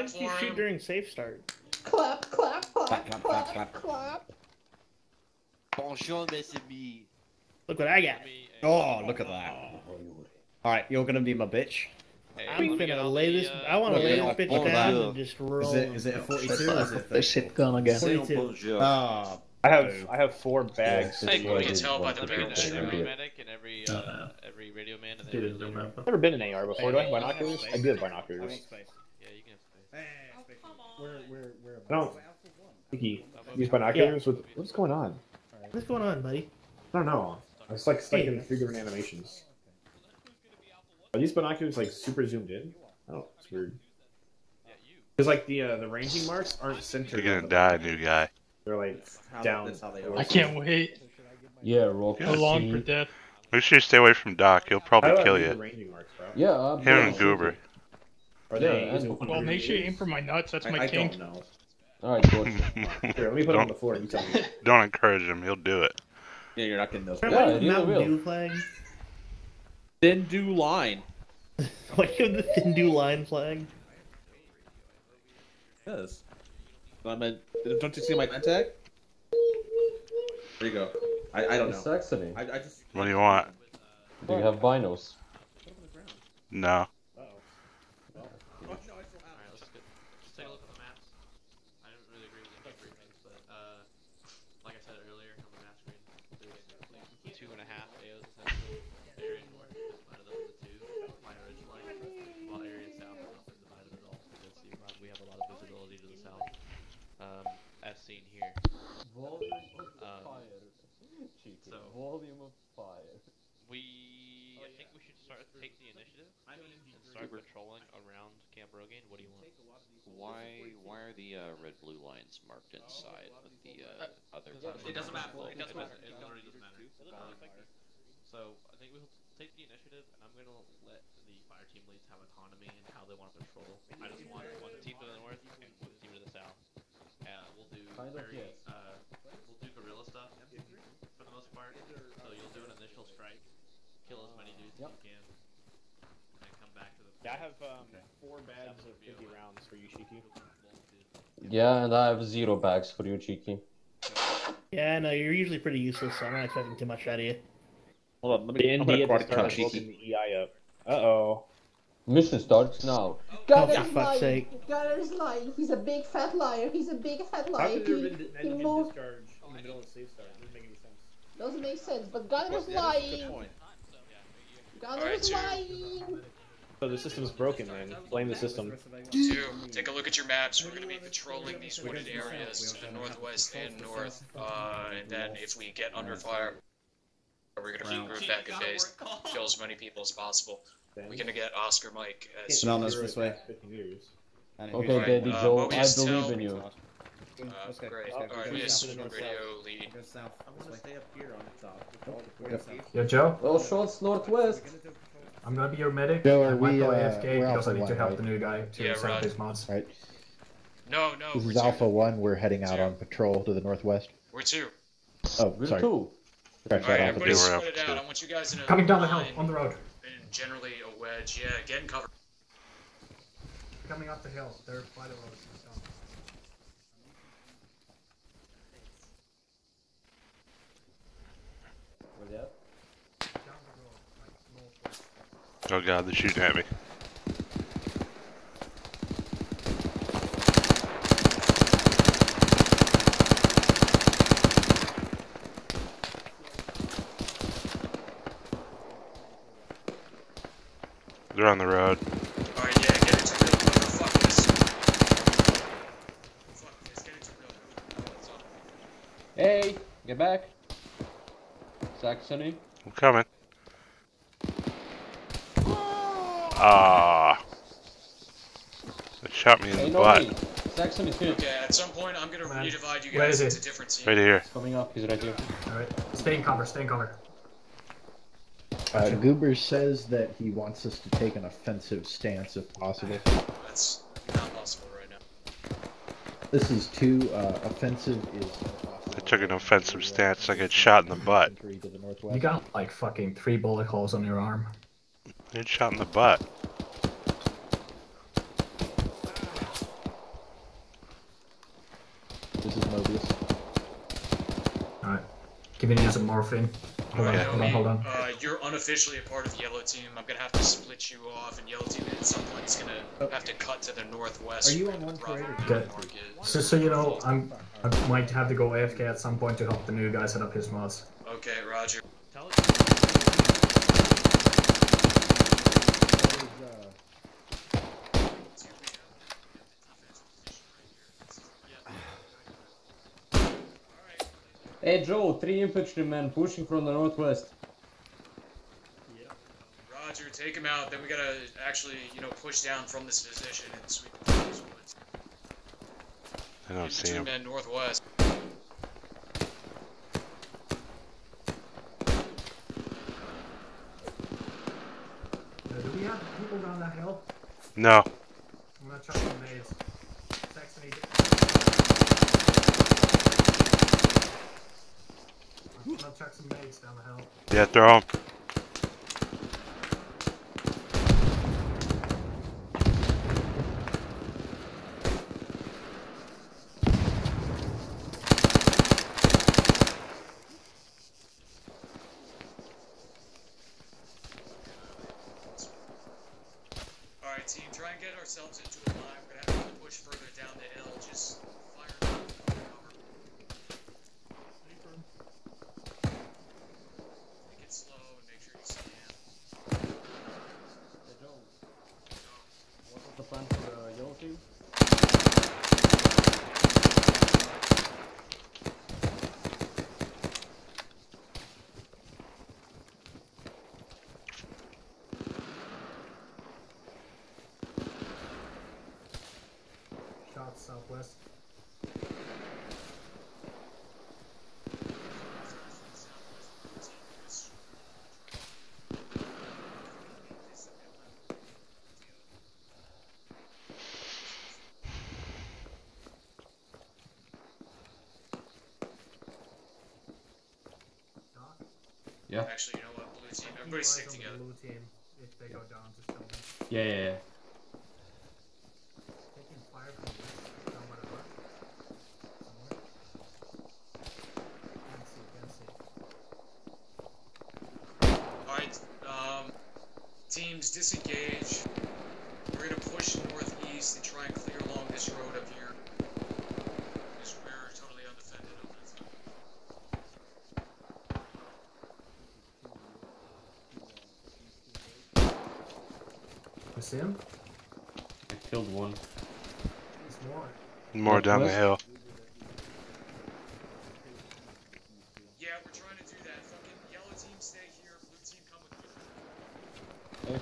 did you shoot during safe start? Clap, clap, clap, clap, clap, clap. Bonjour, mes amis. Look what I got. Oh, look at that. Alright, you're gonna be my bitch. Hey, I'm gonna lay this. I want to lay this bitch down and just roll. Is it a 42 or is it The shit gun again. 42? Ah, I have 4 bags. Hey, You can tell by the every barrel. medic and every radio man and Dude, every I've never been in AR before. Do I have binoculars? I do have binoculars. Yeah, you can have space. I don't think you use binoculars with. What's going on? What's going on, buddy? I don't know. I was like stuck in 3 different animations. Are these binoculars like super zoomed in? Oh, it's weird. Because like the ranging marks aren't centered. You're gonna die, new guy. They're like down. I can't wait. Yeah, roll. How long for death? Make sure you stay away from Doc. He'll probably How do I kill read the you. ranging marks, bro? Yeah, Him and Goober. Are they? Well, make sure you aim for my nuts. That's my I kink. don't know. Alright, cool. Here, let me put it on the floor. You tell me. Don't encourage him. He'll do it. Yeah, you're not getting those. Why Yeah, is you Mountain will. Dew flag? Then do line. Why do you have the thin dew line flag? Yes. Don't you see my tag? There you go. I don't know. Saxony. I just. What do you want? Do you have binos? No. Alright, let's take a look at the maps. I didn't really agree with any briefings, but like I said earlier on the map screen, there's 2.5 AOs essentially. Area north is divided up into 2 by a ridge line, while area south is not divided at all because we have a lot of visibility to the south, as seen here. Volume of fire. So Volume of fire. I think we should take the initiative and start patrolling around Camp Rogaine. What do you want? Why are the red-blue lines marked inside with the other? It doesn't matter. It doesn't matter. It literally doesn't matter. So I think we'll take the initiative, and I'm gonna let the fire team leads have autonomy in how they want to patrol. I just want the team to the north and the team to the south. We'll do we'll do guerrilla stuff for the most part. So you'll do an initial strike, kill as many dudes as you can, and then come back to the. Yeah, I have 4 bags of 50 rounds for you, Shiki. Yeah, and I have 0 bags for you, Cheeky. Yeah, no, you're usually pretty useless, so I'm not expecting too much out of you. Hold on, let The me. I'm gonna ND at the quad start count is looking cheeky. the EI up. Uh-oh. Mission starts now. Oh, Gunner's for fuck's lying. sake. Gunner's lying. He's a big fat liar. He's a big fat How liar. could there He have been moved. discharge in the middle of safe start? Doesn't make any sense. Doesn't make sense, but Gunner's lying. Gunner's lying. So the system's broken, man. Blame the system. 2, take a look at your maps. We're going to be patrolling these wooded areas to the northwest and north. And then if we get under fire, we're going to regroup back at base, kill as many people as possible. We're going to get Oscar Mike as soon Bananas this way. 50 meters. Okay, Daddy Joe, I Mobius, believe tell- in you. Great. Alright, yes, radio lead. I'm gonna stay up here on the top. Yo, Joe, Well, shots northwest. I'm gonna be your medic. Joe, I are might we, go AFK we're because I Alpha need to 1, help right? the new guy to Yeah, set up right. his mods. Right. No, This we're is 2. Alpha 1. We're heading out Two. on patrol to the northwest. We're 2. Oh, We're sorry. 2. Scratch Alright, that, Alpha everybody 2. We're up split it out. two. I want you guys in a Coming down the hill, line, on the road. and generally a wedge. Yeah, get in cover. Coming up the hill, they're by the road. Oh god, they're shooting at me. They're on the road. Alright, yeah, get into real cover. Fuck this. Fuck this, get into real cover. Hey, get back. Saxony. I'm coming. Ah. They shot me in Hey, the no butt. way. Saxony hit. Okay, at some point I'm gonna Man. redivide you Where guys is into it? different teams. Right here. Coming up, he's right here. Alright, stay in cover, stay in cover. Goober says that he wants us to take an offensive stance if possible. That's not possible right now. This is 2. Offensive is I took an offensive stance. I get shot in the butt. infantry to the northwest. You got like fucking 3 bullet holes on your arm. I get shot in the butt. This is Mobius. Alright. Giving you some morphine. Hold on. You're unofficially a part of Yellow Team. I'm gonna have to split you off, and Yellow Team at some point is gonna have to cut to the northwest. Are you on one parade? Okay. Just so you know, I might have to go AFK at some point to help the new guy set up his mods. Okay, Roger. Hey Joe, 3 infantrymen pushing from the northwest. Roger, take him out. Then we gotta actually, push down from this position and sweep through these woods. I don't see him. Infantrymen northwest. Do we have people down that hill? No. I'm gonna chuck some nades. Saxony. I'm gonna chuck some nades down the hill. Yeah, throw him. Alright, team, try and get ourselves into a line. We're gonna have to push further down the hill. Just fire cover. Make it slow and make sure you scan. Hey Joe, what's the plan for the Yellow Team? Shots southwest. Yeah. Actually, you know what? Blue team. Everybody stick together. Blue team. If they go down, just tell me. Yeah. Taking fire from the west. Down by the left. Somewhere. Can't see. Alright, teams, disengage. We're gonna push northeast and try and clear along this road up here. Because we're totally undefended on that side. You see him? I killed one. There's more. More down the hill. Yeah, we're trying to do that. Fucking Yellow Team stay here, Blue Team come with me. Hey,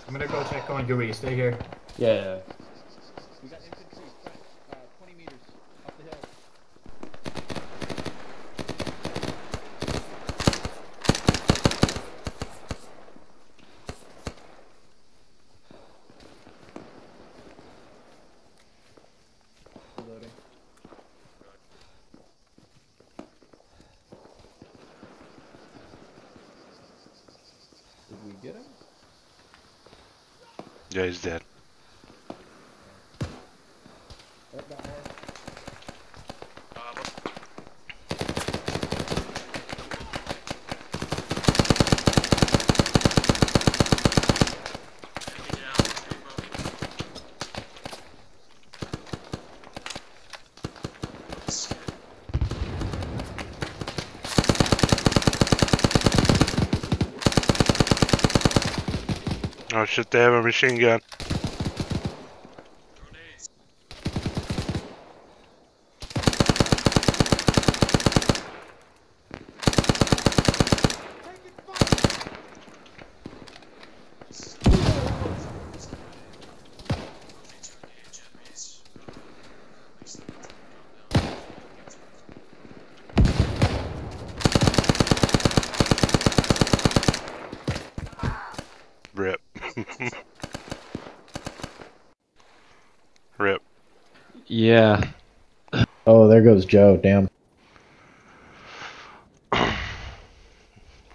I'm gonna go check on Gooey. Stay here. Yeah. We got infantry, 20 meters up the hill. Reloading. Did we get him? Yeah, he's dead. Oh, got more. Oh shit, they have a machine gun. Rip. Rip. Yeah. Oh, there goes Joe. Damn.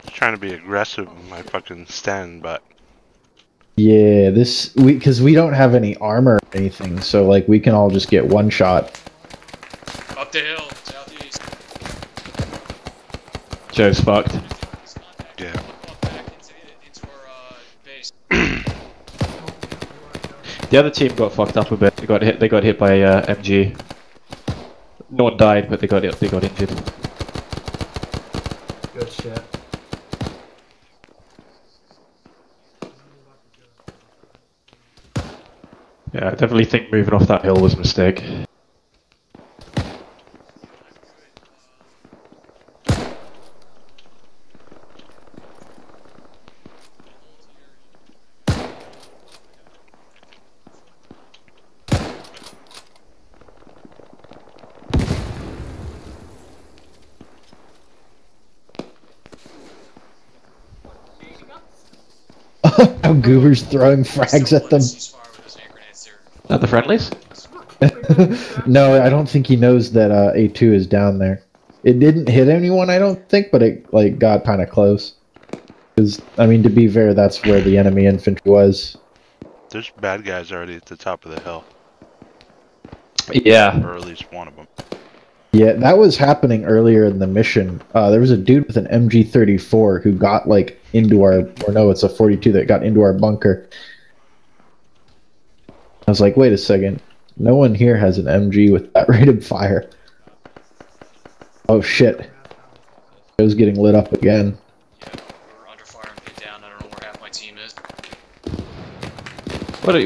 Trying to be aggressive in my fucking stand, but Yeah, because we don't have any armor or anything, so like we can all just get one shot. Up the hill, southeast. Joe's fucked. Yeah. The other team got fucked up a bit. They got hit by MG. No one died, but they got injured. Good shit. Yeah, I definitely think moving off that hill was a mistake. How Goober's throwing frags at them. Not the friendlies? No, I don't think he knows that A2 is down there. It didn't hit anyone, I don't think, but it like got kind of close. Because I mean, to be fair, that's where the enemy infantry was. There's bad guys already at the top of the hill. Yeah. Or at least one of them. Yeah, that was happening earlier in the mission. There was a dude with an MG34 who got like into our, or no, it's a 42 that got into our bunker. I was like, wait a second, no one here has an MG with that rate of fire. Oh shit, it was getting lit up again. We're under fire and pinned down. I don't know where half my team is.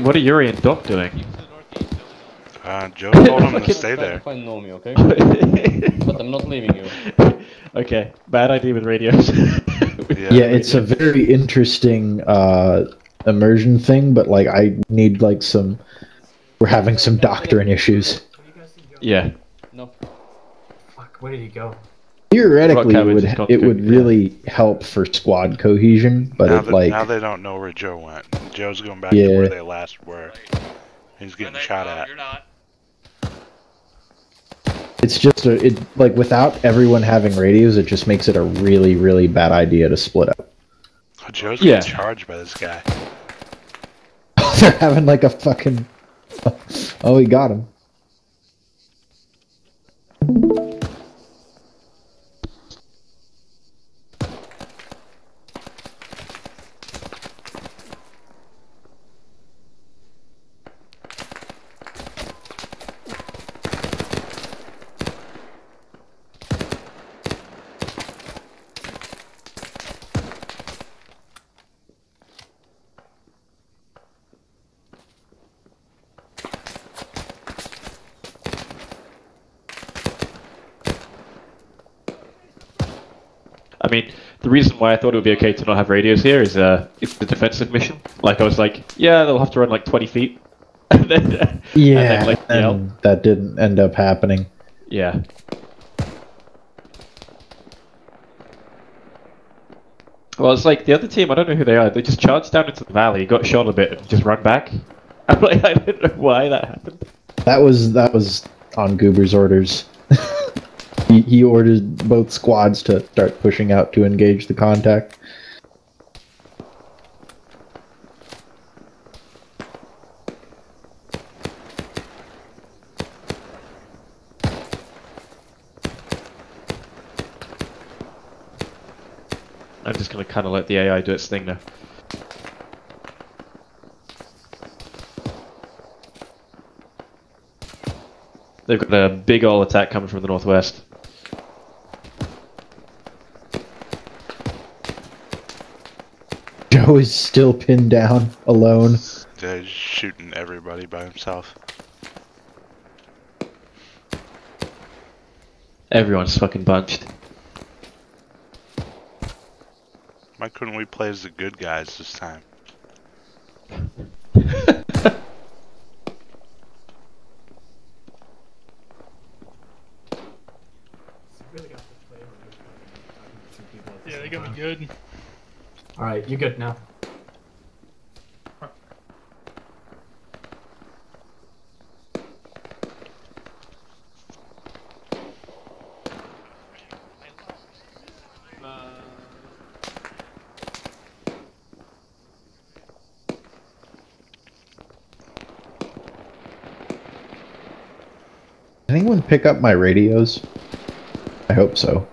What are Yuri and Doc doing? Joe told him to stay there. Find Nomi, okay? But I'm not leaving you. Okay, bad idea with radios. Yeah, it's a very interesting immersion thing, but like I need like some. We're having some doctrine issues. Yeah. No. Fuck, where did he go? Theoretically, it would really help for squad cohesion, but now they don't know where Joe went. Joe's going back to where they last were. He's getting shot at. You're not. It's just like without everyone having radios, it just makes it a really, really bad idea to split up. Oh, Joe's getting charged by this guy. They're having like a fucking. Oh, he got him. I mean, the reason why I thought it would be okay to not have radios here is it's the defensive mission. Like, I was like, yeah, they'll have to run like 20 feet. And then, yeah, and that didn't end up happening. Yeah. Well, it's like the other team, I don't know who they are, they just charged down into the valley, got shot a bit, and just run back. I'm like, I don't know why that happened. That was on Goober's orders. He ordered both squads to start pushing out to engage the contact. I'm just gonna kind of let the AI do its thing now. They've got a big ol' attack coming from the northwest. Joe is still pinned down, alone. Yeah, he's shooting everybody by himself. Everyone's fucking bunched. Why couldn't we play as the good guys this time? Yeah, they got me good. Alright, you good now. anyone pick up my radios? I hope so.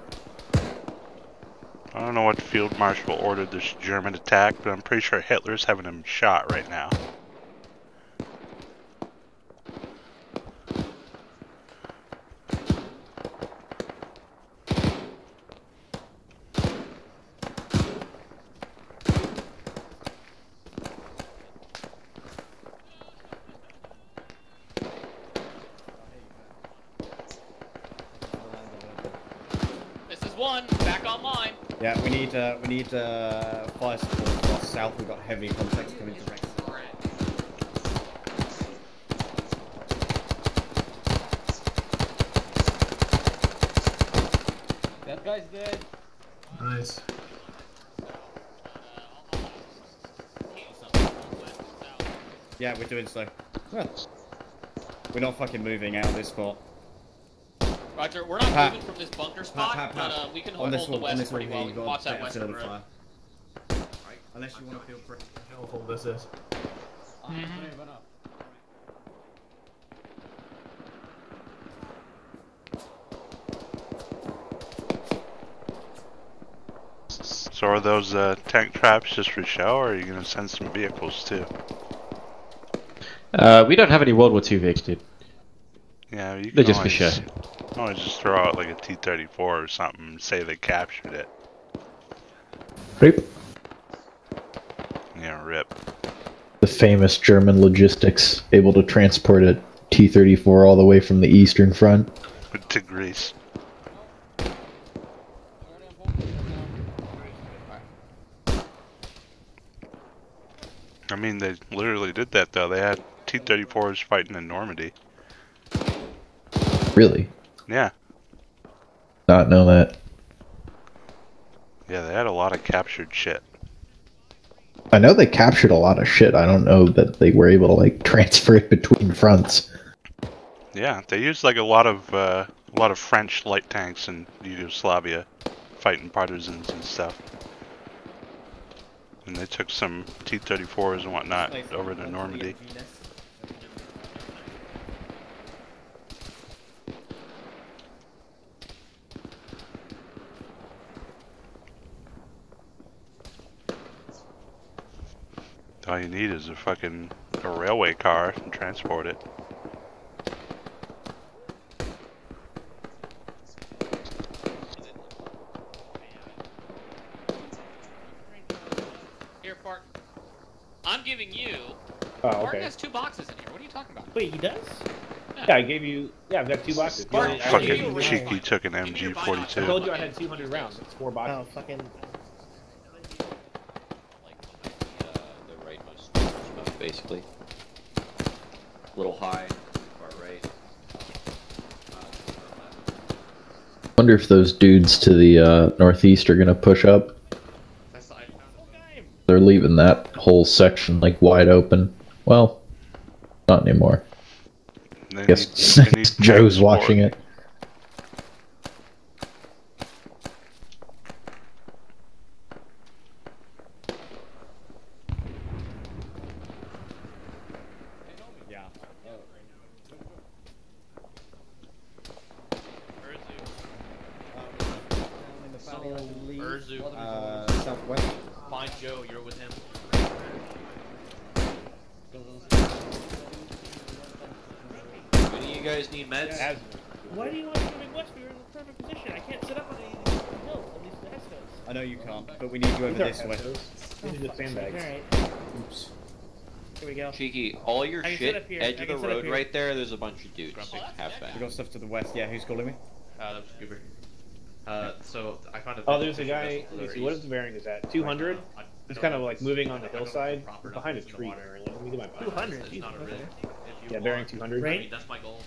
I don't know what field marshal ordered this German attack, but I'm pretty sure Hitler's having him shot right now. One back online. Yeah, we need fire support across south. We've got heavy contacts coming direct. That guy's dead. Nice. Yeah, we're doing so. Well, we're not fucking moving out of this spot. Roger, we're not moving from this bunker spot, but we can hold the west pretty well. You Watch that western road. Right. Unless you want to feel pretty. How hold this is. So are those tank traps just for show, or are you gonna send some vehicles too? We don't have any World War II vehicles, dude. Yeah, you can They're just for show. Always just throw out like a T-34 or something and say they captured it. Rip. Yeah, rip. The famous German logistics, able to transport a T-34 all the way from the Eastern Front. To Greece. I mean, they literally did that though. They had T-34s fighting in Normandy. Really? Yeah. Not know that. Yeah, they had a lot of captured shit. I know they captured a lot of shit. I don't know that they were able to like transfer it between fronts. Yeah, they used like a lot of French light tanks in Yugoslavia, fighting partisans and stuff. And they took some T-34s and whatnot over to Normandy. All you need is a railway car and transport it. Here, Bart. I'm giving you. Oh, Bart okay. has 2 boxes in here. What are you talking about? Wait, he does? Yeah, I gave you. Yeah, I've got 2 boxes. Bart, Fucking Cheeky took an MG42. I told you I had 200 rounds. It's 4 boxes. Oh, fucking. The rightmost move, basically. A little high, far right. Wonder if those dudes to the northeast are gonna push up. They're leaving that whole section like wide open. Well, not anymore. I guess Joe's watching it. Southwest. Find Joe, you're with him. Do you guys need meds? Why do you want to go west? We were in the perfect position. I can't sit up on the hill on these hills. I know you can't, but we need you over this way. These are just sandbags. Alright. Oops. Here we go. Cheeky, all your I can sit shit, up here. edge I of can the sit up road here. right there, there's a bunch of dudes. Half back. We got stuff to the west. Yeah, who's calling me? That was Cooper. So I found a. Oh, there's a guy. Let me see. What is the bearing? Is that 200? He's kind of like moving on the hillside. He's behind a tree. Apparently. Let me get my. 200. It's not a risk. Yeah, bearing 200. I mean, that's my goal.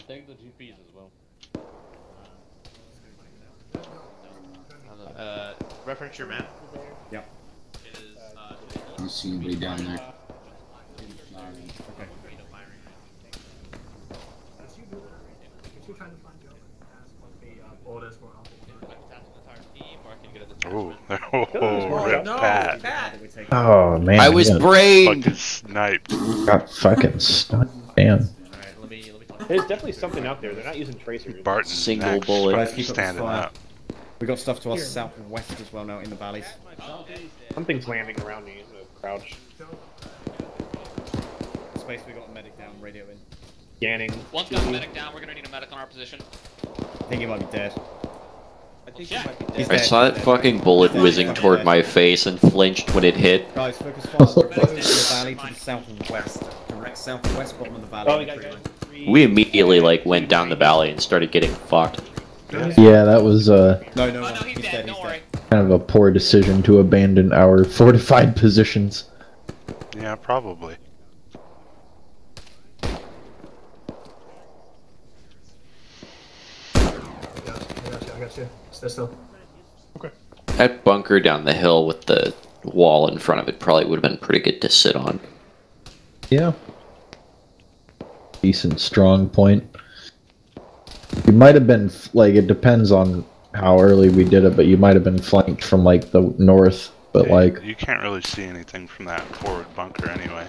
Take the GPs as well. Reference your map. Yep. It is. You see way down there. Okay. You're trying to find Joe. Ask what the orders were. Ooh. Oh, rip Pat. Oh man. I was brained. Fucking sniped. Got fucking stunned. Damn. There's definitely something out there. They're not using tracers. Barton Single next, bullet. Guys, keep up the standing fire. up. We got stuff to our south and west as well now in the valleys. Something's landing around me. Crouch. Space, we got a medic down, radio in. Scanning. One's got a medic down, we're gonna need a medic on our position. I think he might be dead. I think he might be dead. I saw that fucking bullet whizzing toward my face and flinched when it hit. Guys, focus fast. We're close to the valley to the south and west. Direct south and west bottom of the valley. We immediately like went down the valley and started getting fucked. Yeah, that was No, he's dead, don't worry. kind of a poor decision to abandon our fortified positions. Yeah, probably. I got you. Stay still. Okay. That bunker down the hill with the wall in front of it probably would have been pretty good to sit on. Yeah. Decent strong point. You might have been, like, it depends on how early we did it, but you might have been flanked from, like, the north, but, Yeah, like... You can't really see anything from that forward bunker anyway.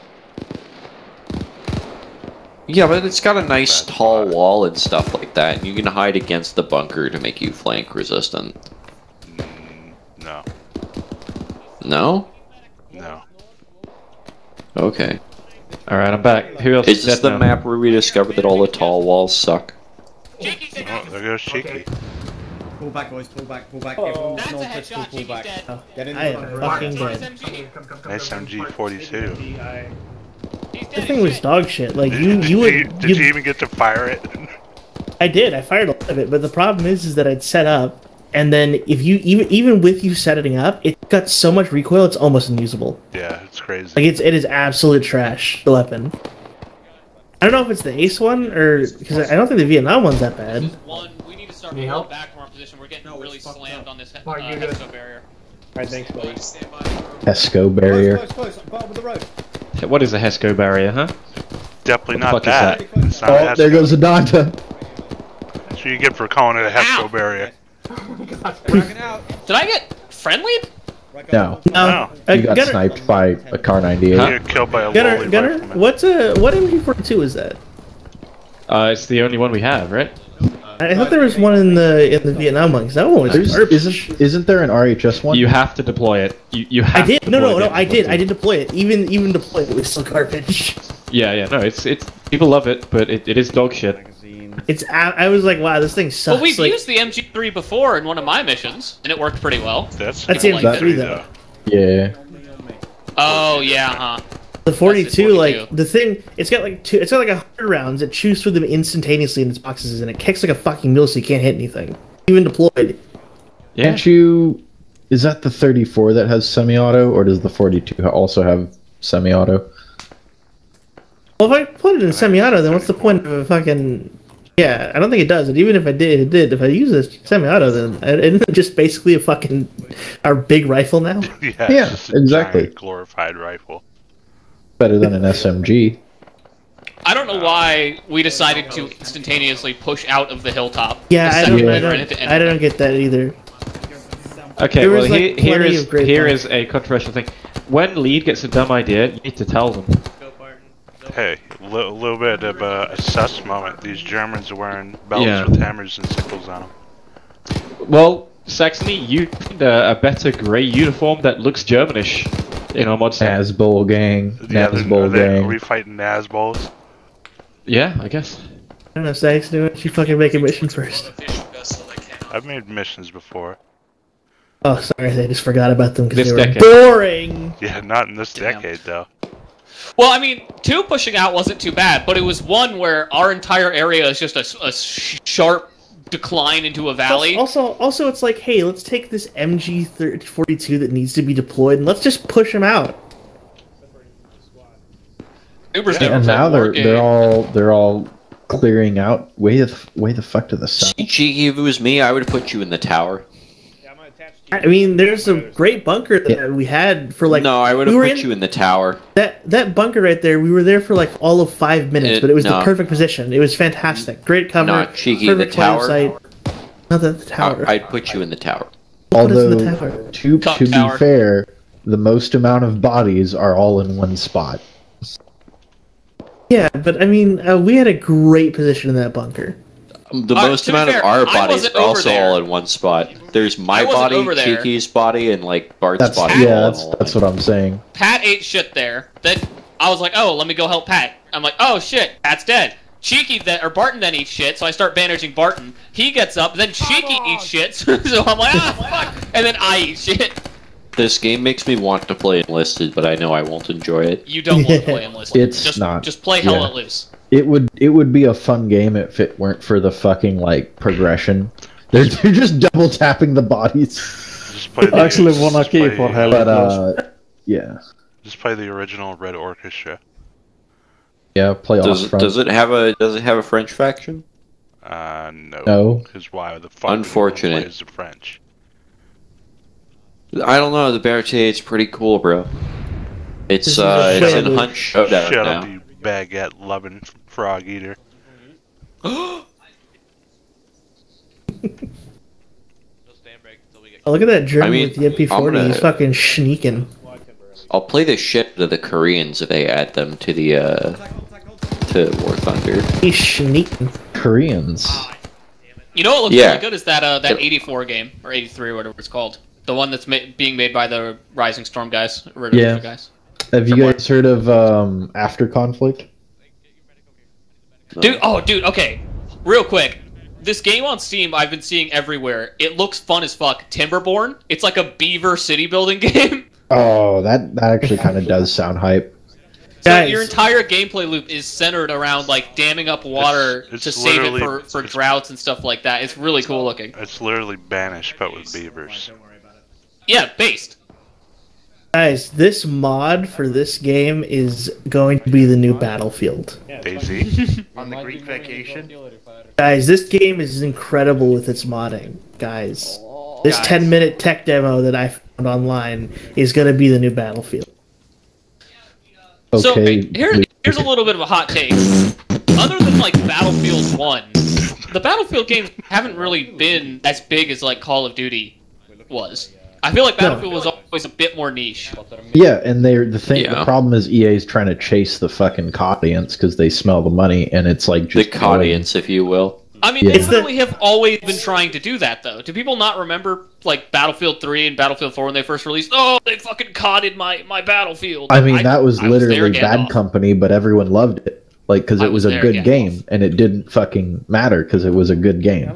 Yeah, but it's got a nice tall wall and stuff like that, and you can hide against the bunker to make you flank resistant. No. No? No. Okay. Alright, I'm back. Who else Is this the map where we discovered that all the tall walls suck? Oh, there goes Cheeky. Pull back, boys, pull back, pull back. Everyone with no critical, pull back. Get in I the am bunker. fucking dead. Nice MG42. This thing was dog shit. Like Did you even get to fire it? I did. I fired a lot of it, but the problem is that I'd set up, and then if you even with you setting up, it got so much recoil, it's almost unusable. Yeah, it's crazy. Like it is absolute trash. The weapon. I don't know if it's the Ace one or because I don't think the Vietnam one's that bad. We need to start pulling back from our position. We're getting really slammed on this Hesco barrier. Alright, thanks, buddy. Hesco barrier. Close, bottom of the road. What is a Hesco barrier, huh? Definitely What not the fuck that. is that? It's not Oh, a there Hesco. goes the Donta. That's what you get for calling it a Hesco barrier. Did I get friendly? No. No. You got sniped by a Car 98. You get killed by a lowly Gunner, rifleman. what MG42 is that? It's the only one we have, right? I thought there was one in the Vietnam one. 'Cause that one was garbage. Isn't there an RHS one? You have to deploy it. You have I did. to No, deploy I it. did deploy it. Even deploy it was still garbage. Yeah, no, it's people love it, but it is dog shit. I was like, wow, this thing sucks. Well, we've like, used the MG3 before in one of my missions, and it worked pretty well. That's the MG3 though. Yeah. Oh yeah, huh? The 42, like the thing, it's got like 100 rounds. It chews through them instantaneously in its boxes, and it kicks like a fucking mule, so you can't hit anything, even deployed. Yeah. Can't you? Is that the 34 that has semi-auto, or does the 42 also have semi-auto? Well, if I put it in semi-auto, then what's the point of a fucking? Yeah, I don't think it does. And even if I did, it did. If I use this semi-auto, then isn't it just basically a fucking our big rifle now? Yeah, it's just a exactly. giant glorified rifle. Better than an SMG. I don't know why we decided to instantaneously push out of the hilltop. Yeah, the I second don't, we I ran into don't, I don't get that either. Okay, There well was, like, here plenty is of great a controversial thing. When Lead gets a dumb idea, you need to tell them. Hey, a little bit of a sus moment. These Germans are wearing belts Yeah. with hammers and sickles on them. Well, Saxony, you need a better grey uniform that looks Germanish in our mod set. Nazbol gang. Nazbol Are gang. we fighting Nazbols? Yeah, I guess. I don't know, Sax, do it. You fucking make a mission first. I've made missions before. Oh, sorry, I just forgot about them because This they were decade. boring. Yeah, not in this decade though. Well, I mean, 2 pushing out wasn't too bad, but it was 1 where our entire area is just a sharp decline into a valley. Also, it's like, hey, let's take this MG42 that needs to be deployed and let's just push them out. Uber's Yeah, never and played now war game. they're all clearing out. Way the fuck to the south. Cheeky, if it was me, I would put you in the tower. I mean, there's a great bunker that we had for like. No, I would have put you in the tower. That bunker right there. We were there for like all of 5 minutes, but it was the no. perfect position. It was fantastic. Great cover. No, Cheeky, the perfect line of tower. sight. Not the tower. I'd put you in the tower. What is in Although, the tower? to be fair, the most amount of bodies are all in one spot. Yeah, but I mean, we had a great position in that bunker. The most amount of our bodies are also all in one spot. There's my body, Cheeky's body, and like Bart's body. Yeah, that's what I'm saying. Pat ate shit there. Then I was like, oh, let me go help Pat. I'm like, oh shit, Pat's dead. Barton then eats shit, so I start bandaging Barton. He gets up, then Cheeky eats shit, so I'm like, fuck, and then I eat shit. This game makes me want to play Enlisted, but I know I won't enjoy it. You don't want to play Enlisted. It's not. Just play Hell Let Loose. It would be a fun game if it weren't for the fucking like progression. They're just double tapping the bodies. I actually wanna keep for Hell Let Loose. Yeah. Just play the original Red Orchestra. Yeah, play does it have a French faction? No. No. Because why the fuck Unfortunate. plays the French? I don't know. The Berthier, it's pretty cool, bro. It's in Hunt Showdown Shut now. up, you baguette loving frog eater. Oh, look at that German with the MP40. He's fucking sneaking. I'll play the shit out of the Koreans if they add them to the to War Thunder. He's sneaking. Koreans. You know what looks really good is that 84 game or 83 or whatever it's called. The one that's being made by the Rising Storm guys. Yeah. Guys. Have you guys heard of After Conflict? Dude, okay. Real quick. This game on Steam I've been seeing everywhere. It looks fun as fuck. Timberborn. It's like a beaver city building game. Oh, that actually kind of does sound hype. So your entire gameplay loop is centered around like damming up water to save it for droughts and stuff like that. It's really cool looking. It's literally Banished, but with beavers. Yeah, based. Guys, this mod for this game is going to be the new Battlefield. Daisy? On the Greek vacation? Guys, this game is incredible with its modding. Guys, this 10-minute tech demo that I found online is going to be the new Battlefield. So, here's a little bit of a hot take. Other than, like, Battlefield 1, the Battlefield games haven't really been as big as, like, Call of Duty was. I feel like Battlefield was always a bit more niche. Yeah, and the problem is EA's trying to chase the fucking audience because they smell the money, and it's like just the audience, if you will. I mean, they literally have always been trying to do that, though. Do people not remember, like, Battlefield 3 and Battlefield 4 when they first released? Oh, they fucking caught my Battlefield. I mean, that was literally Bad Company, but everyone loved it. Like, because it was a good game, and it didn't fucking matter because it was a good game.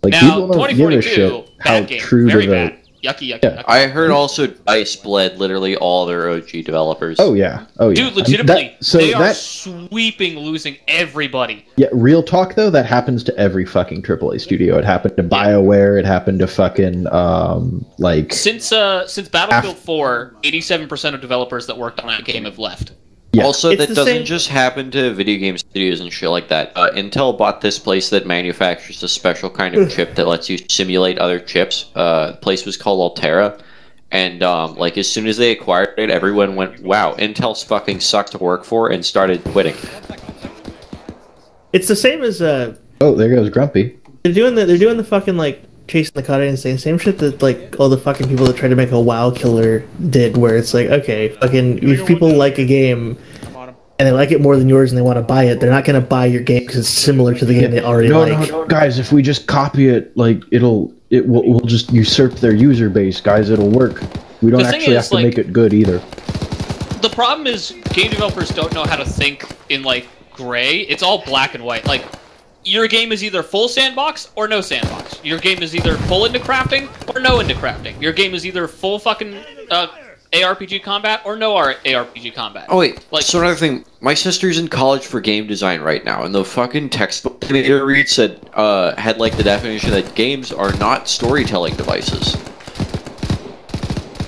Like, now, people don't give a shit how true to the... Yucky. I heard also DICE bled literally all their OG developers. Oh yeah. Dude, legitimately, they are sweeping, losing everybody. Yeah, real talk though, that happens to every fucking AAA studio. It happened to BioWare. It happened to fucking like. Since Battlefield 4, 87% of developers that worked on that game have left. Yeah. Also, that doesn't just happen to video game studios and shit like that. Intel bought this place that manufactures a special kind of chip that lets you simulate other chips. The place was called Altera. And, like, as soon as they acquired it, everyone went, wow, Intel's fucking sucks to work for, and started quitting. It's the same as, Oh, there goes Grumpy. They're doing the fucking, like, chasing the caught and saying same shit that, like, all the fucking people that tried to make a WoW killer did, where it's like, okay, fucking, if people like a game and they like it more than yours and they want to buy it, they're not going to buy your game because it's similar to the game they already like. No, guys, if we just copy it, like, we'll just usurp their user base, guys, it'll work. We don't actually have to make it good either. The problem is game developers don't know how to think in, like, gray. It's all black and white. Like, your game is either full sandbox or no sandbox. Your game is either full into crafting or no into crafting. Your game is either full fucking ARPG combat or no ARPG combat. Oh wait, so another thing, my sister's in college for game design right now, and the fucking textbook they read said had like the definition that games are not storytelling devices.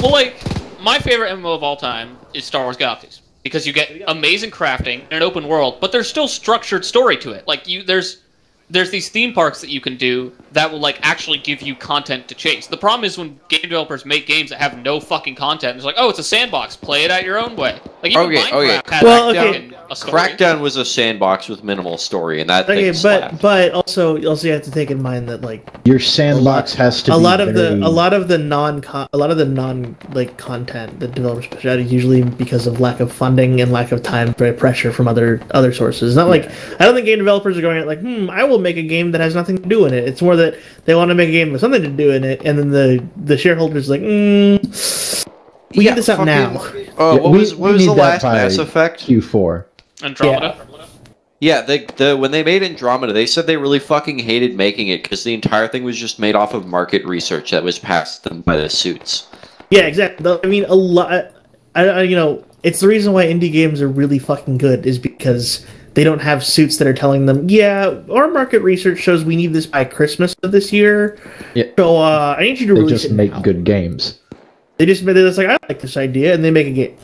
Well, like, my favorite MMO of all time is Star Wars Galaxies. Because you get amazing crafting and an open world, but there's still structured story to it. Like, there's these theme parks that you can do that will, like, actually give you content to chase. The problem is when game developers make games that have no fucking content, it's like, oh, it's a sandbox, play it out your own way. Like, even Minecraft has a story. Crackdown was a sandbox with minimal story, and that thing Okay, slapped. but also you have to take in mind that like Your sandbox has to a be lot of very... the non like content that developers push out is usually because of lack of funding and lack of time pressure from other sources. It's not like I don't think game developers are going out like, I will make a game that has nothing to do in it. It's more that they want to make a game with something to do in it, and then the shareholders like, we need this out now. What was the last Mass Effect? Q4. Andromeda. Yeah, when they made Andromeda, they said they really fucking hated making it because the entire thing was just made off of market research that was passed them by the suits. Yeah, exactly. I mean, a lot. It's the reason why indie games are really fucking good is because they don't have suits that are telling them, our market research shows we need this by Christmas of this year. Yeah. So I need you to release it. They just make good games. They're just like, I like this idea, and they make a game.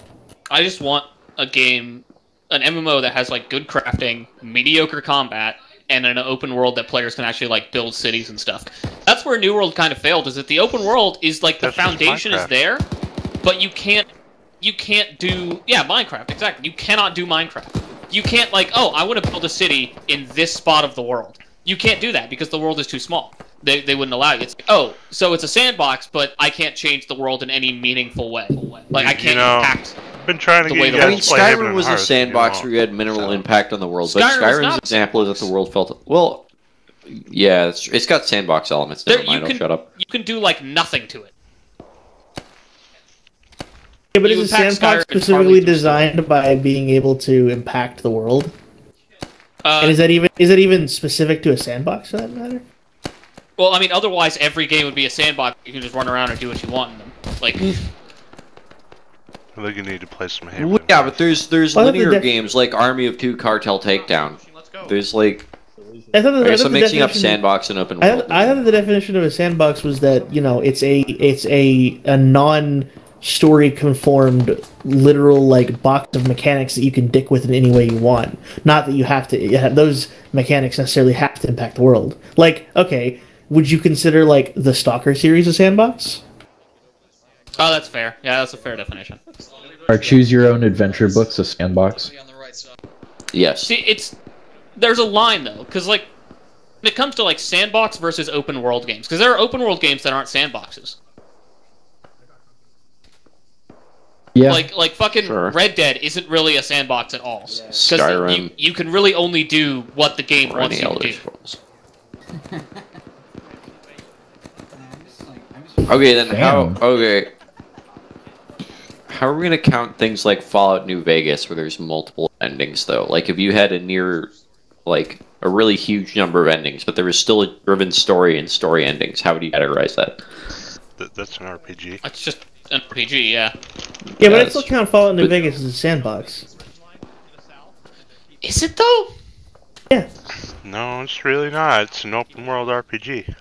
I just want a game, an MMO that has like good crafting, mediocre combat, and an open world that players can actually like build cities and stuff. That's where New World kind of failed. Is that the open world is like the foundation is there, but you can't do Minecraft exactly. You cannot do Minecraft. You can't like I want to build a city in this spot of the world. You can't do that because the world is too small. They wouldn't allow you. It's like, so it's a sandbox, but I can't change the world in any meaningful way. Like I can't impact. Been trying to get you guys to play Skyrim was a sandbox where you had minimal impact on the world, but Skyrim's example is that the world felt it's got sandbox elements. Never mind, I'll shut up. You can do like nothing to it. Yeah, but is a sandbox specifically designed by being able to impact the world? And is that even specific to a sandbox for that matter? Well, I mean, otherwise every game would be a sandbox. You can just run around and do what you want in them. Like, I think you need to play some Halo. Yeah, but there's linear games like Army of Two, Cartel Takedown. There's like, I guess I'm mixing up sandbox and open world. I thought the definition of a sandbox was that it's a non-story conformed literal like box of mechanics that you can dick with in any way you want. Not that you have to. Those mechanics necessarily have to impact the world. Like, okay. Would you consider, like, the Stalker series a sandbox? Oh, that's fair. Yeah, that's a fair definition. Are Choose Your Own Adventure books a sandbox? Yes. See, there's a line, though, because, like, when it comes to, like, sandbox versus open world games, because there are open world games that aren't sandboxes. Yeah. Like fucking Red Dead isn't really a sandbox at all. Skyrim. You can really only do what the game wants you to do. Okay, then how are we gonna count things like Fallout New Vegas where there's multiple endings though? Like if you had a really huge number of endings, but there was still a driven story and story endings, how would you categorize that? That's an RPG. It's just an RPG, yeah. Yeah, but I still count Fallout New Vegas as a sandbox. Is it though? Yeah. No, it's really not. It's an open world RPG.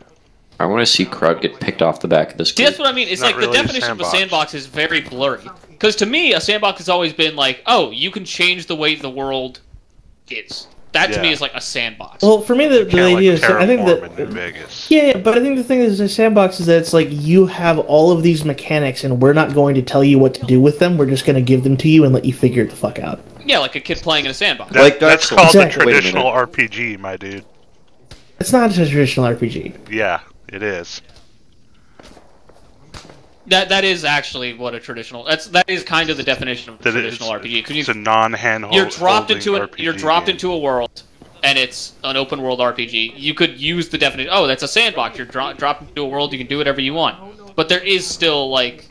I want to see Crowd get picked off the back of this game. See, that's what I mean. It's like really the definition of a sandbox is very blurry. Because to me, a sandbox has always been like, you can change the way the world is. That to me is like a sandbox. Well, for me, the idea is, I think that New Vegas. Yeah, but I think the thing is, a sandbox is that it's like you have all of these mechanics, and we're not going to tell you what to do with them. We're just going to give them to you and let you figure it the fuck out. Yeah, like a kid playing in a sandbox. That's called the traditional RPG, my dude. It's not a traditional RPG. Yeah, it is. That is actually what a traditional. That is kind of the definition of a traditional RPG. It's a non-handhold. You're dropped into a world, and it's an open world RPG. You could use the definition. Oh, that's a sandbox. You're dropped into a world. You can do whatever you want. But there is still like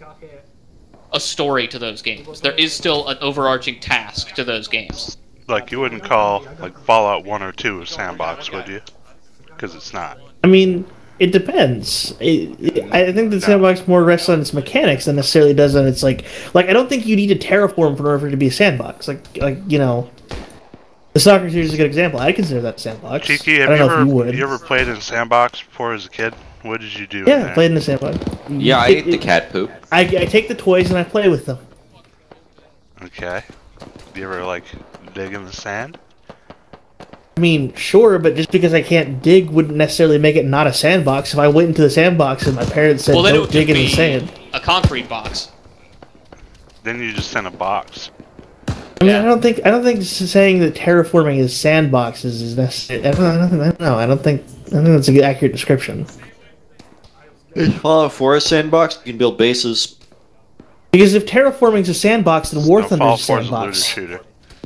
a story to those games. There is still an overarching task to those games. Like you wouldn't call like Fallout 1 or 2 a sandbox, would you? Because it's not. I mean, it depends. I think the sandbox more rests on its mechanics than necessarily does on its like I don't think you need to terraform in order for it to be a sandbox. Like the soccer series is a good example. I consider that a sandbox. Cheeky, have you ever played in a sandbox before as a kid? What did you do? Yeah, I played in a sandbox. Yeah, I ate the cat poop. I take the toys and I play with them. Okay. Do you ever dig in the sand? I mean, sure, but just because I can't dig wouldn't necessarily make it not a sandbox. If I went into the sandbox and my parents said, don't dig in the sand. A concrete box. Then you just send a box. I I mean, I don't think saying that terraforming is sandboxes is necessary. I don't think that's a good, accurate description. Fallout 4 is sandbox. You can build bases. Because if terraforming is a sandbox, then War Thunder is a sandbox.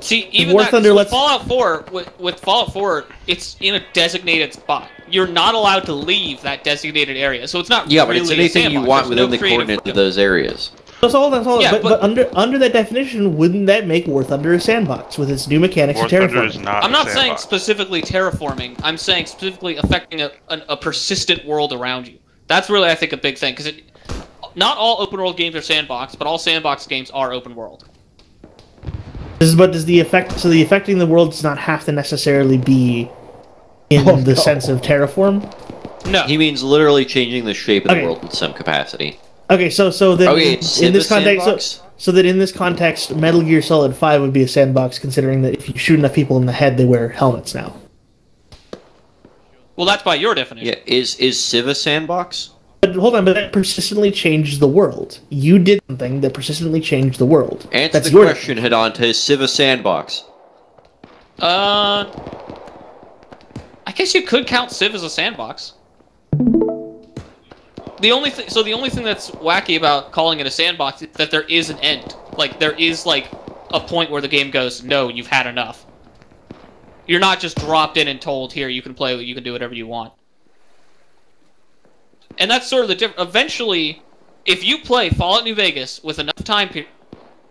See, even War that, Thunder with Fallout 4, with Fallout 4, it's in a designated spot. You're not allowed to leave that designated area, so it's not Yeah, really but it's anything you want within the coordinates of those areas. That's all. Yeah, but under that definition, wouldn't that make War Thunder a sandbox with its new mechanics of terraforming? I'm not saying specifically terraforming. I'm saying specifically affecting a persistent world around you. That's really, I think, a big thing, because not all open world games are sandbox, but all sandbox games are open world. But does the affecting the world does not have to necessarily be in the sense of terraform? No. He means literally changing the shape of the world in some capacity. Okay, so then in this context, sandbox? so that in this context, Metal Gear Solid 5 would be a sandbox, considering that if you shoot enough people in the head, they wear helmets now. Well, that's by your definition. Yeah, is Civ a sandbox? But hold on, but that persistently changed the world. You did something that persistently changed the world. Answer the question, Hidanta. Is Civ a sandbox? I guess you could count Civ as a sandbox. The only thing that's wacky about calling it a sandbox is that there is an end. Like, there is, like, a point where the game goes, no, you've had enough. You're not just dropped in and told, here, you can play, you can do whatever you want. And that's sort of the difference. Eventually, if you play Fallout New Vegas with enough time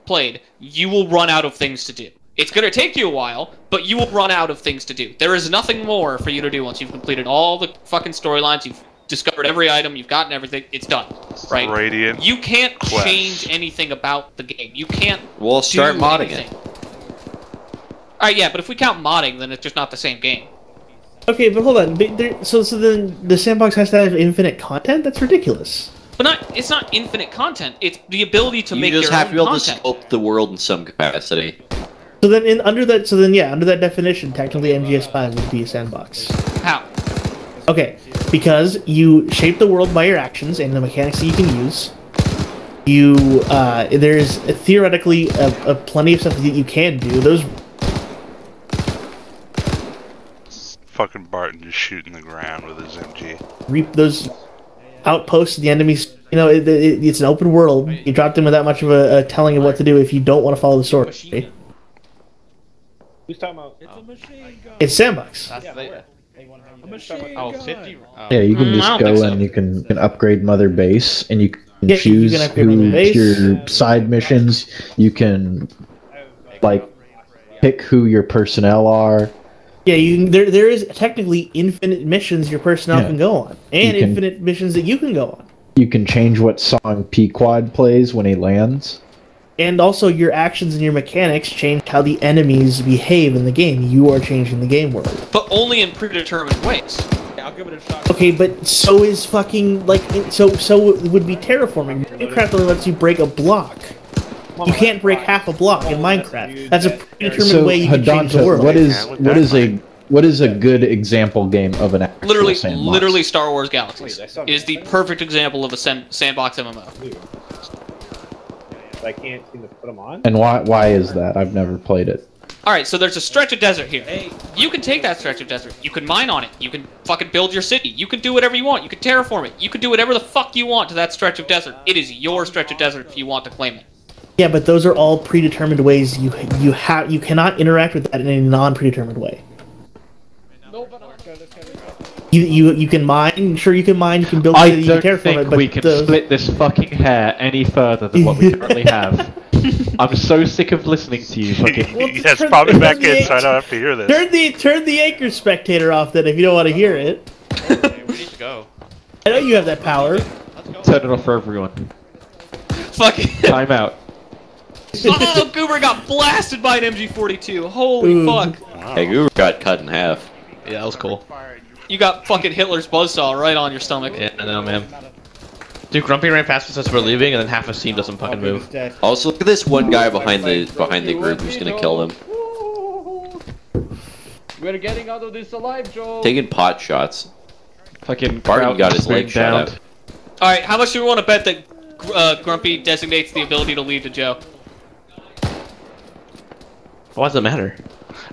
played, you will run out of things to do. It's going to take you a while, but you will run out of things to do. There is nothing more for you to do once you've completed all the fucking storylines, you've discovered every item, you've gotten everything, it's done. Right? Radiant you can't Quest. change anything about the game. You can't We'll start do modding anything. it. Alright, yeah, but if we count modding, then it's just not the same game. Okay, but hold on. So then the sandbox has to have infinite content? That's ridiculous. But it's not infinite content. It's the ability to make You your just have own to be able content. to sculpt the world in some capacity. So then under that definition, technically MGS5 would be a sandbox. How? Okay, because you shape the world by your actions and the mechanics that you can use. You there's theoretically a plenty of stuff that you can do. Those Fucking Barton just shooting the ground with his MG. reap those outposts, the enemies. You know, it's an open world. You drop them without much of a telling of what to do if you don't want to follow the story. Who's talking about? It's a machine gun. It's sandbox. That's the... Oh, 50? Yeah, you can I just don't go think so. and you can upgrade Mother Base, and you can Yeah, you choose can upgrade Mother Base. your side missions. You can like pick who your personnel are. Yeah, there is technically infinite missions your personnel Yeah. can go on, and You can- infinite missions that you can go on. You can change what song Pequod plays when he lands. And also, your actions and your mechanics change how the enemies behave in the game. You are changing the game world. But only in predetermined ways. I'll give it a shot. Okay, but so is fucking so it would be terraforming. Minecraft only lets you break a block. You can't break half a block in Minecraft. That's a predetermined So way you can change the Hidanta, world. what is a good example game of an actual sandbox? Literally Star Wars Galaxies is the perfect example of a sandbox MMO. I can't seem to put them on. And why is that? I've never played it. Alright, so there's a stretch of desert here. You can take that stretch of desert. You can mine on it. You can fucking build your city. You can do whatever you want. You can terraform it. You can do whatever the fuck you want to that stretch of desert. It is your stretch of desert if you want to claim it. Yeah, but those are all predetermined ways. You cannot interact with that in a non-predetermined way. You can mine. Sure, you can mine. You can build. I You can don't terraform think it, but we can split this fucking hair any further than what we currently have. I'm so sick of listening to you. Fucking. Yes, probably back in, so I don't have to hear this. Turn the anchor spectator off then if you don't want to hear it. We need to go. I know you have that power. Turn it off for everyone. Fucking. Time out. Oh, Goober got blasted by an MG42. Holy fuck. Hey, Goober got cut in half. Yeah, that was cool. You got fucking Hitler's buzzsaw right on your stomach. Yeah, I know, man. Dude, Grumpy ran past us as we're leaving, and then half his team doesn't fucking move. Also, look at this one guy behind the group who's gonna kill them. We're getting out of this alive, Joe. Taking pot shots. Fucking Barton got his leg shot out. Alright, how much do we want to bet that Grumpy designates the ability to lead to Joe? Why does it matter?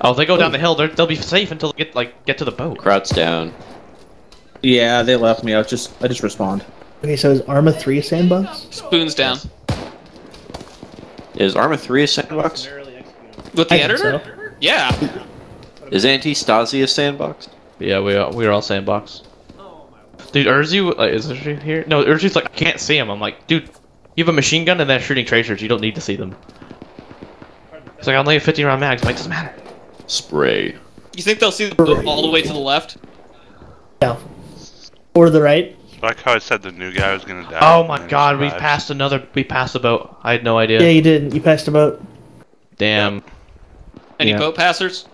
Oh, if they go down the hill, they'll be safe until they get to the boat. Crowd's down. Yeah, they left me. I just respawned. Okay, so is Arma 3 a sandbox? Spoons down. Is Arma 3 a sandbox? With the I think editor? so. Yeah. Is Anti-Stasi a sandbox? Yeah, we're all sandbox. Dude, Urzu, is Urzu here? No, Urzu's like, I can't see him. I'm like, dude, you have a machine gun and they're shooting tracers. You don't need to see them. It's like, I only have 50 round mags. I'm like, doesn't matter. Spray. You think they'll see all the way to the left? Yeah. Or the right? Like how I said the new guy was gonna die. Oh my and god, we survived. passed the boat. I had no idea. Yeah, you didn't. You passed a boat. Damn. Any Yeah. boat passers?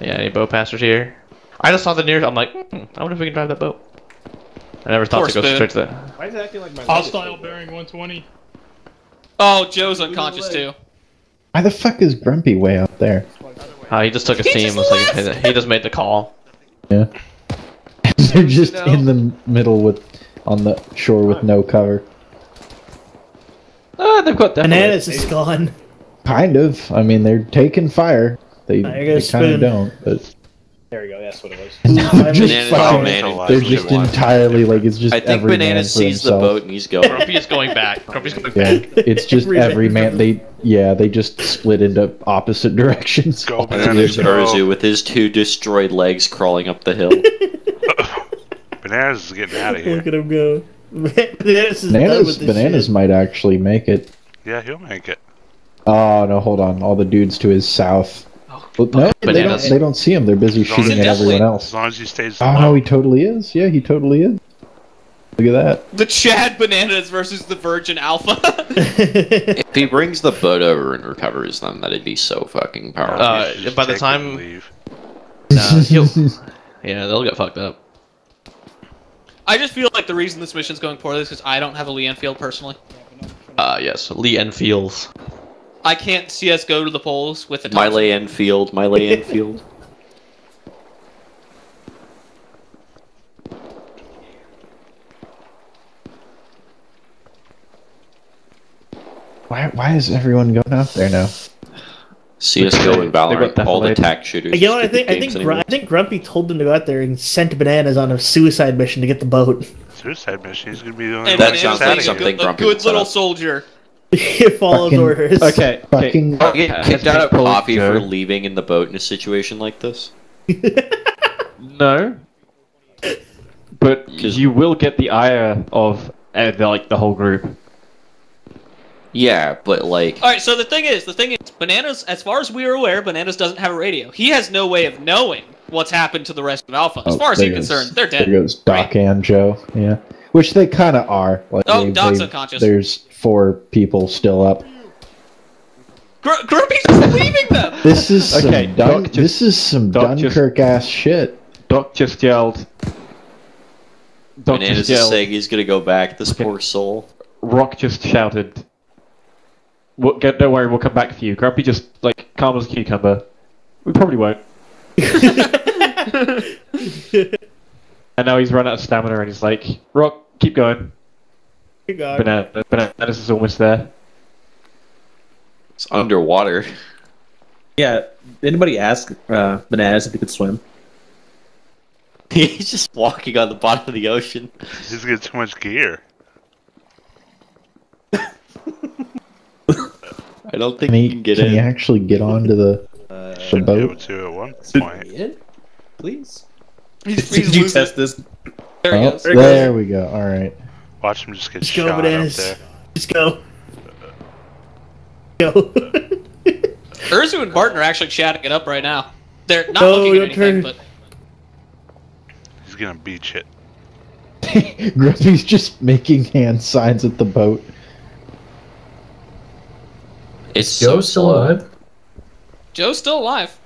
Yeah, any boat passers here? I just saw the nearest. I'm like, I wonder if we can drive that boat. I never thought Poor to go Spoon. straight to that. Why is it acting like my Hostile bearing 120. Oh, Joe's unconscious too. Why the fuck is Grumpy way out there? He just took his He team. just Was like, he just made the call. Yeah. They're just in the middle on the shore with no cover. They've got Bananas is gone. Kind of. I mean, they're taking fire. They There kind goes of Spoon. don't, but There we go. That's what it was. just Bananas fucking- man. they're just entirely like it's just I think every man Bananas for sees the himself. boat and he's going. Grumpy is going back. Grumpy's going Yeah, back. it's just Every every man man. They just split into opposite directions. Go And then there's Bananas, Urzu go. with his 2 destroyed legs crawling up the hill. Bananas is getting out of here. Look at him go. Bananas is done with this Bananas shit. might actually make it. Yeah, he'll make it. Oh no, hold on. All the dudes to his south. Well, no, Bananas. they don't see him. They're busy As long shooting as- at everyone As else. long as he stays Oh low. no, he totally is. Yeah, he totally is. Look at that. The Chad Bananas versus the Virgin Alpha. If he brings the boat over and recovers them, that'd be so fucking powerful. Just by the take it time- and leave. Yeah, they'll get fucked up. I just feel like the reason this mission's going poorly is because I don't have a Lee Enfield personally. Yes, Lee Enfields. I can't see us go to the polls with the My Thompson. lay Enfield, my lay Enfield. Why is everyone going out there now? CSGO and Valorant, got all the deflated. tac shooters. You know what, I stupid think games anymore. I think Grumpy told them to go out there and sent Bananas on a suicide mission to get the boat. Suicide mission. He's gonna be doing And That Bananas sounds being like a something good, Grumpy a would good set little up. soldier. He follows Fucking- orders. Okay. Fucking I'll get kicked out of Police coffee Joe. for leaving in the boat in a situation like this. No. But you will get the ire of the whole group. Yeah, but like, All right, so the thing is, Bananas, as far as we are aware, Bananas doesn't have a radio. He has no way of knowing what's happened to the rest of Alpha. As Oh, far as there he's goes- concerned, they're dead. There goes Doc and Joe. Yeah, which they kind of are. Like, Oh, Doc's unconscious. There's 4 people still up. Grumpy's just leaving them. This is some Okay, Doc this is some Doc just- Dunkirk ass shit. Doc just yelled. Doc Bananas just is yelled. saying he's gonna go back. This poor soul. Rock just shouted. Don't worry, we'll come back for you. Grumpy just calm as a cucumber. We probably won't. And now he's run out of stamina and he's like, Rock, keep going. Keep going. Bananas is almost there. It's underwater. Yeah. Anybody ask Bananas if he could swim? He's just walking on the bottom of the ocean. He's got too much gear. I don't think Can he can get he in. actually get onto the Should be able boat? to at one point. Please. He's Did you losing. test this? There he Oh, goes. there we go. All right. Watch him just get Just go, shot up Bananas. there. Just go. Go. Urzu and Barton are actually chatting it up right now. They're not Oh, looking at don't anything, turn. but He's gonna beach it. Grumpy's just making hand signs at the boat. It's so Joe's still slow. alive. Joe's still alive.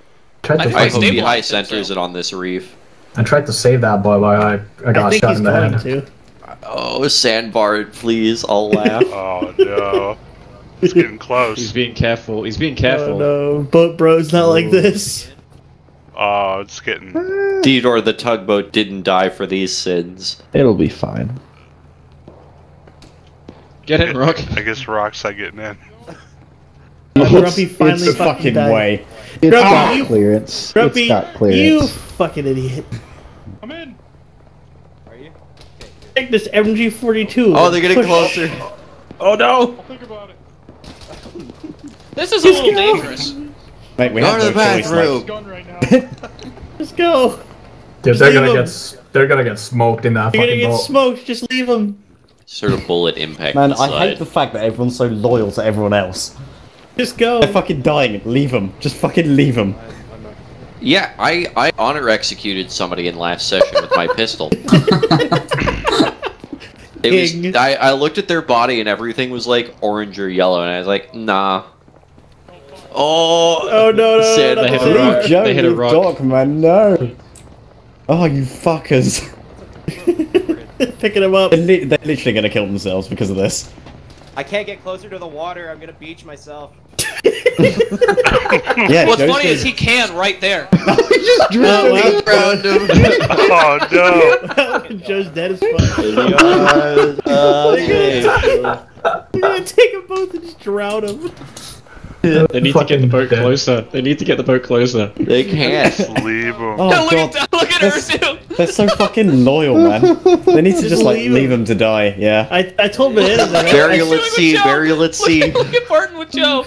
Tried I to think I he's hope fucking, he high stabilized him, centers so. it on this reef. I tried to save that boy, but I I got think shot he's in the going head. to. Oh, sandbar, please! I'll laugh. Oh no. He's getting close. He's being careful. He's being careful. Oh no, boat bro's not like this. Oh, it's getting. Theodore the tugboat didn't die for these sins. It'll be fine. Get in, Rock. I guess Rock's not getting in. Grumpy finally it's fucking died. way. It's Grumpy, got you- clearance. Grumpy, It's got clearance. you fucking idiot. Come in. Are you? Take this MG42. Oh, they're getting Push. closer. Oh no! I'll think about it. This is a little dangerous. Mate, we Go have to the no choice, bathroom. Gun right now. Just go. Dude, Just leave they're gonna get smoked in that You're gonna fucking get boat. smoked. Just leave them. Sort of bullet impact. Man, inside. I hate the fact that everyone's so loyal to everyone else. Just go. They're fucking dying. Leave them. Just fucking leave them. Yeah, I honor executed somebody in last session with my pistol. I looked at their body and everything was like orange or yellow, and I was like, nah. Oh no! Sid, they hit a rock. They hit a rock. Doc, man, no. Oh, you fuckers. Picking him up. They're literally gonna kill themselves because of this. I can't get closer to the water. I'm gonna beach myself. Yeah, What's Joe's funny gonna- is he can right there. Just drowning around him. Oh no! Joe's dead as fuck. You're gonna take them both and just drown them. They need to get the boat closer. They need to get the boat closer. They can't. Leave them. Oh, look God. at Ursu. They're so fucking loyal, man. They need to just like leave leave them to die. Yeah. I told Banana that. Burial at sea. Burial at sea. Look at Barton with Joe.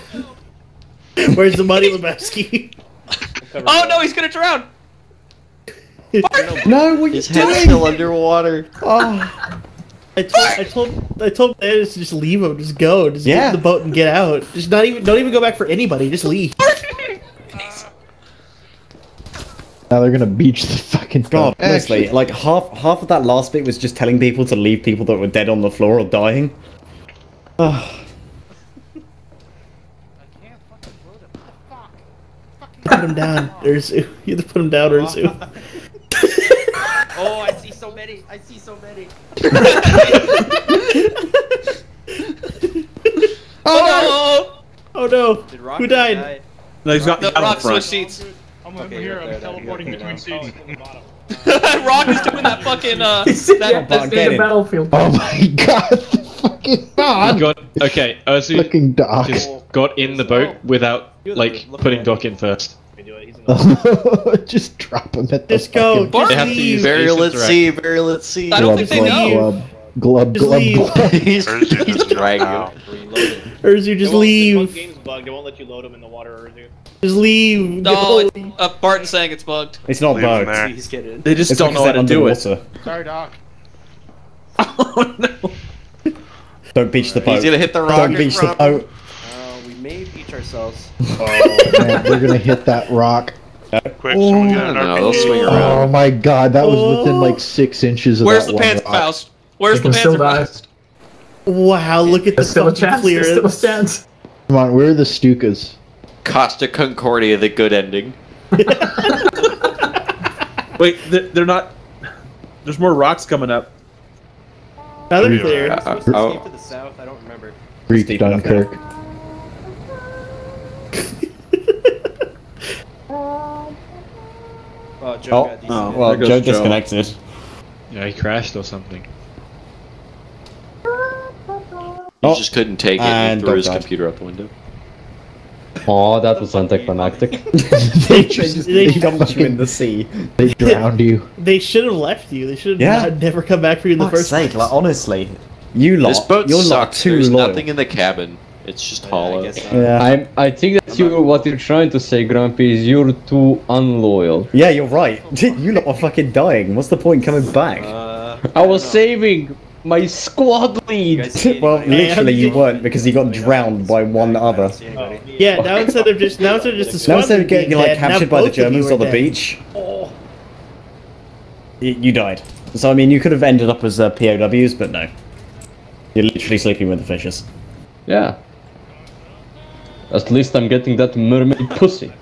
Where's the money, Lebowski? Oh no, he's gonna drown. No, what are you His head's doing? still underwater. Oh, I told Banana to just leave him. Just go. Just get Yeah. in the boat and get out. Just don't even go back for anybody. Just leave. now they're gonna beach the fucking God, boat. honestly, like half of that last bit was just telling people to leave people that were dead on the floor or dying. Ugh. Put him down, Ursu. You have to put him down, Ursu. Oh, I see so many. I see so many. Oh Oh no! Did Rock Who died? No, he's got no! the Rock front. switch seats. I'm over here. I'm teleporting between seats. Rock is doing that fucking That's Barton, in get the in. battlefield. Oh my god, the fucking god. Okay, Ursu Fucking Doc. just got in the boat without like putting Doc in first. Just drop him at the Just go. fucking... They have to use Burial at Ace sea. Burial at sea. I don't think they know. Glub, Just glub, leave. glub. He's Ursu just dragging out. him. Ursu, just leave. game's bugged. It won't let you load them in the water, Ursu. Just leave. No, Go. Barton's saying it's bugged. It's not Leave 'em bugged. there. He's kidding. They just It's don't know because how they're to do it. underwater. Sorry, Doc. Oh no! Don't beach the boat. He's gonna hit the Don't rocket beach the from- boat. We may beach ourselves. Man, they're gonna hit that rock. Quick, someone get an No, they'll RPG. swing Oh around. my god, that was within like 6 inches of Where's that the one Panzer rock. Faust? Where's They the can still Panzer die. Faust? Wow, look at the There's still a fucking chance. There's still a clearance. chance. Come on, where are the Stukas? Costa Concordia, the good ending. Wait, they're not. There's more rocks coming up. Now they're Yeah. clear. Supposed to escape to the south. I don't remember. Greek Steep enough Dunkirk. Oh, Joe got Oh, decent. well, there goes Joe Joe. disconnected. Yeah, he crashed or something. He just couldn't take it and and threw his Doc died. computer out the window. Oh, that was anticlimactic. They just They dumped you in the sea. They drowned you. They should have left you. They should have Yeah. never come back for you in the Fuck's first sake, place. like honestly, you lot, This boat you're lot sucks. too There's loyal. nothing in the cabin. It's just hollow. Yeah. I think that what you're trying to say, Grumpy, is you're too unloyal. Yeah, you're right. You lot are fucking dying. What's the point coming back? I was saving my squad lead. Well, literally you weren't because you got drowned by one other. Yeah, now instead of just the Now squad instead of getting being like dead, now captured by the both of you Germans are on the dead. beach, you died. So I mean, you could have ended up as POWs, but no. You're literally sleeping with the fishes. Yeah. At least I'm getting that mermaid pussy.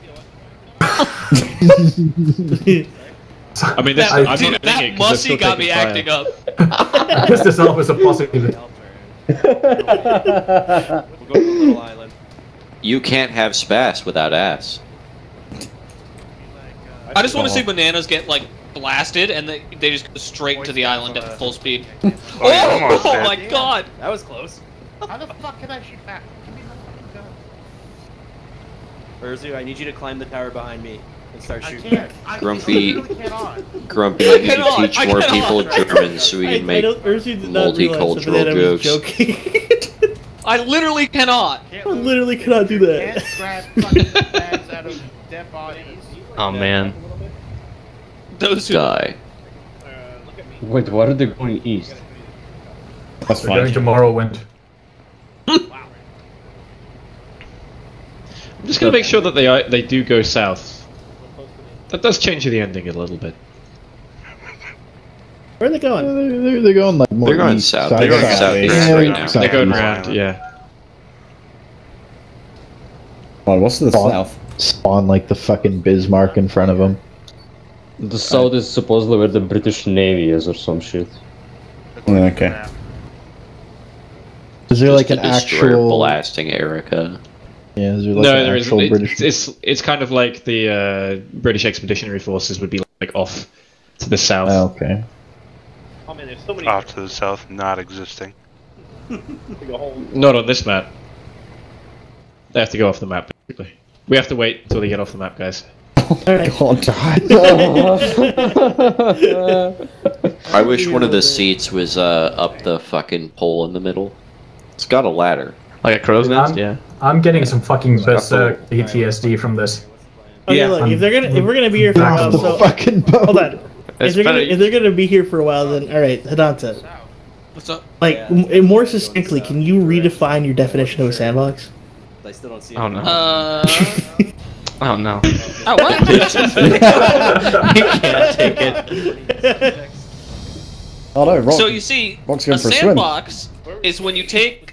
I mean, this, That, I'm dude, not doing it that 'cause they're musty still got me taking fire. acting up. This itself is a positive. You can't have spass without ass. I just want to see bananas get like blasted and they just go straight to the island at full speed. Oh, you almost Oh did. my god! That was close. How the fuck can I shoot back? Give me the fucking gun. Urzu, I need you to climb the tower behind me and start shooting. Grumpy, Grumpy, you need to teach more people German so we can make multicultural jokes. I literally cannot. I literally cannot do that. Can't grab fucking bags out of dead bodies. Oh man. Those who die. Wait, why are they going east? That's fine. We're going to Morrowind. I'm just gonna make sure that they do go south. That does change the ending a little bit. Where are they going? They're going like more They're going east, south. They're going southeast right now. They're going around, yeah. Oh, what's to the south? Spawn like the fucking Bismarck in front of them. The south is supposedly where the British Navy is or some shit. Okay. Is there like Just an a destroyer actual blasting Erica? Yeah, is there like No, an there actual isn't. British? It's kind of like the British Expeditionary Forces would be like off to the south. Oh, okay. Oh man, there's so many. Off to the south, not existing. Not on this map. They have to go off the map, basically. We have to wait until they get off the map, guys. God. I wish one of the seats was up the fucking pole in the middle. It's got a ladder. Like a crow's nest, yeah. I'm getting some fucking berserk PTSD from this. Okay, look, if we're gonna be here for a while, so hold on. If they're gonna be here for a while, then all right, Hidanta. What's up? Like more succinctly, can you redefine your definition of a sandbox? I still don't see. Oh no. Oh no. Oh what? You can't take it. Oh no, Rock. So you see, Rock's a going for a swim. sandbox is when you take